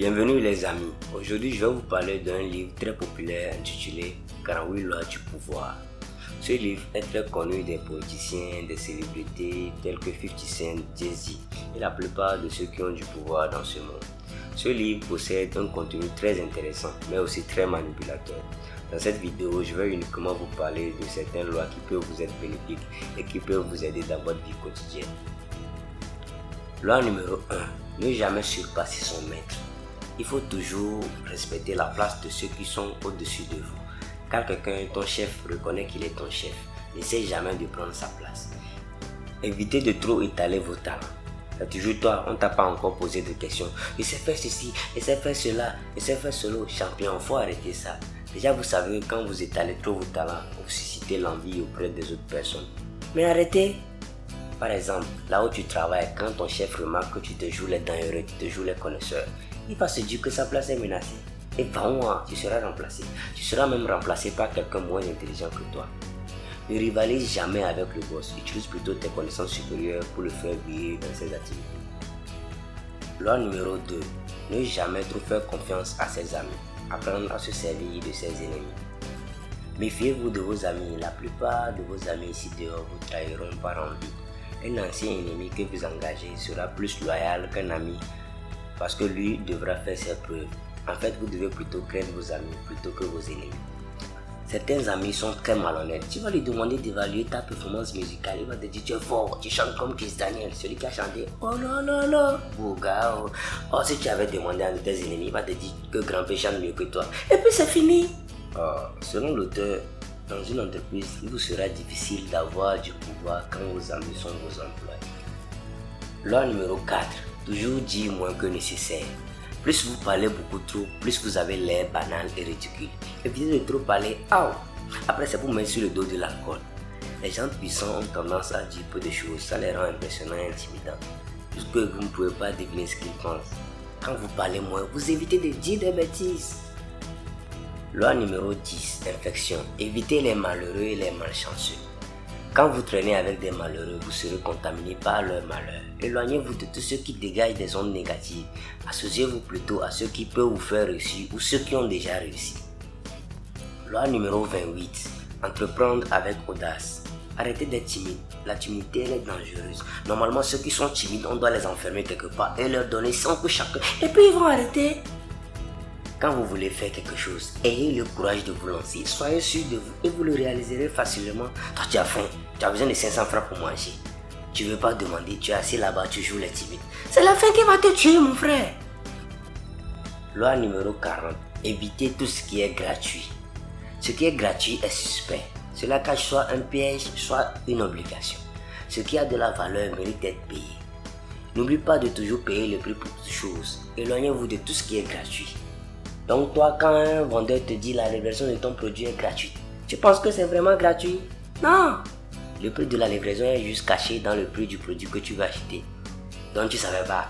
Bienvenue les amis, aujourd'hui je vais vous parler d'un livre très populaire intitulé 48 lois du pouvoir. Ce livre est très connu des politiciens, des célébrités tels que 50 Cent, Jay-Z et la plupart de ceux qui ont du pouvoir dans ce monde. Ce livre possède un contenu très intéressant mais aussi très manipulateur. Dans cette vidéo, je vais uniquement vous parler de certaines lois qui peuvent vous être bénéfiques et qui peuvent vous aider dans votre vie quotidienne. Loi numéro 1. Ne jamais surpasser son maître. Il faut toujours respecter la place de ceux qui sont au-dessus de vous. Quand quelqu'un, ton chef, reconnaît qu'il est ton chef, n'essaie jamais de prendre sa place. Évitez de trop étaler vos talents. C'est toujours toi, on t'a pas encore posé de questions. Il sait faire ceci, il sait faire cela, il sait faire cela. Champion, faut arrêter ça. Déjà, vous savez, quand vous étalez trop vos talents, vous suscitez l'envie auprès des autres personnes. Mais arrêtez. Par exemple, là où tu travailles, quand ton chef remarque que tu te joues les dangereux, tu te joues les connaisseurs, il va se dire que sa place est menacée. Et vraiment, tu seras remplacé. Tu seras même remplacé par quelqu'un moins intelligent que toi. Ne rivalise jamais avec le boss. Utilise plutôt tes connaissances supérieures pour le faire briller dans ses activités. Loi numéro 2. Ne jamais trop faire confiance à ses amis. Apprendre à se servir de ses ennemis. Méfiez-vous de vos amis. La plupart de vos amis ici dehors vous trahiront par envie. Un ancien ennemi que vous engagez sera plus loyal qu'un ami parce que lui devra faire ses preuves. En fait, vous devez plutôt craindre vos amis plutôt que vos ennemis. Certains amis sont très malhonnêtes. Tu vas lui demander d'évaluer ta performance musicale. Il va te dire tu es fort, tu chantes comme Chris Daniel, celui qui a chanté. Oh non, non, non. Oh gars, oh si tu avais demandé à un de tes ennemis, il va te dire que Grand-Père chante mieux que toi. Et puis c'est fini. Selon l'auteur, dans une entreprise, il vous sera difficile d'avoir du pouvoir quand vos amis sont vos employés. Loi numéro 4. Toujours dire moins que nécessaire. Plus vous parlez beaucoup trop, plus vous avez l'air banal et ridicule. Évitez de trop parler. Après, c'est pour mettre sur le dos de l'alcool. Les gens puissants ont tendance à dire peu de choses. Ça les rend impressionnants et intimidants. Puisque vous ne pouvez pas deviner ce qu'ils pensent. Quand vous parlez moins, vous évitez de dire des bêtises. Loi numéro 10. Infection. Évitez les malheureux et les malchanceux. Quand vous traînez avec des malheureux, vous serez contaminé par leur malheur. Éloignez-vous de tous ceux qui dégagent des ondes négatives. Associez-vous plutôt à ceux qui peuvent vous faire réussir ou ceux qui ont déjà réussi. Loi numéro 28. Entreprendre avec audace. Arrêtez d'être timide. La timidité, elle est dangereuse. Normalement, ceux qui sont timides, on doit les enfermer quelque part et leur donner 100 coups chacun. Et puis ils vont arrêter. Quand vous voulez faire quelque chose, ayez le courage de vous lancer. Soyez sûr de vous et vous le réaliserez facilement. Toi, tu as faim, tu as besoin de 500 francs pour manger. Tu ne veux pas demander, tu es assis là-bas, tu joues les timides. C'est la faim qui va te tuer, mon frère. Loi numéro 40. Évitez tout ce qui est gratuit. Ce qui est gratuit est suspect. Cela cache soit un piège, soit une obligation. Ce qui a de la valeur mérite d'être payé. N'oublie pas de toujours payer le prix pour toutes choses. Éloignez-vous de tout ce qui est gratuit. Donc toi, quand un vendeur te dit la livraison de ton produit est gratuite, tu penses que c'est vraiment gratuit? Non! Le prix de la livraison est juste caché dans le prix du produit que tu vas acheter. Donc tu savais pas.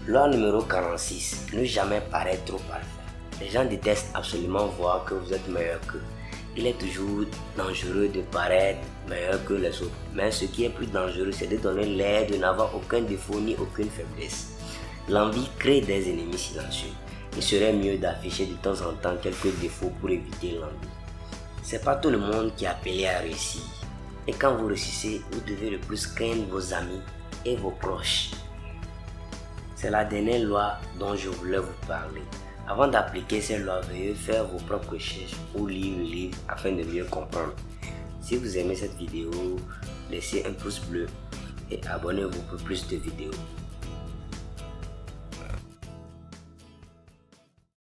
Loi numéro 46. Ne jamais paraître trop parfait. Les gens détestent absolument voir que vous êtes meilleur qu'eux. Il est toujours dangereux de paraître meilleur que les autres. Mais ce qui est plus dangereux, c'est de donner l'air de n'avoir aucun défaut ni aucune faiblesse. L'envie crée des ennemis silencieux. Il serait mieux d'afficher de temps en temps quelques défauts pour éviter l'envie. C'est pas tout le monde qui est appelé à réussir. Et quand vous réussissez, vous devez le plus craindre vos amis et vos proches. C'est la dernière loi dont je voulais vous parler. Avant d'appliquer ces lois, veuillez faire vos propres recherches ou lire le livre afin de mieux comprendre. Si vous aimez cette vidéo, laissez un pouce bleu et abonnez-vous pour plus de vidéos.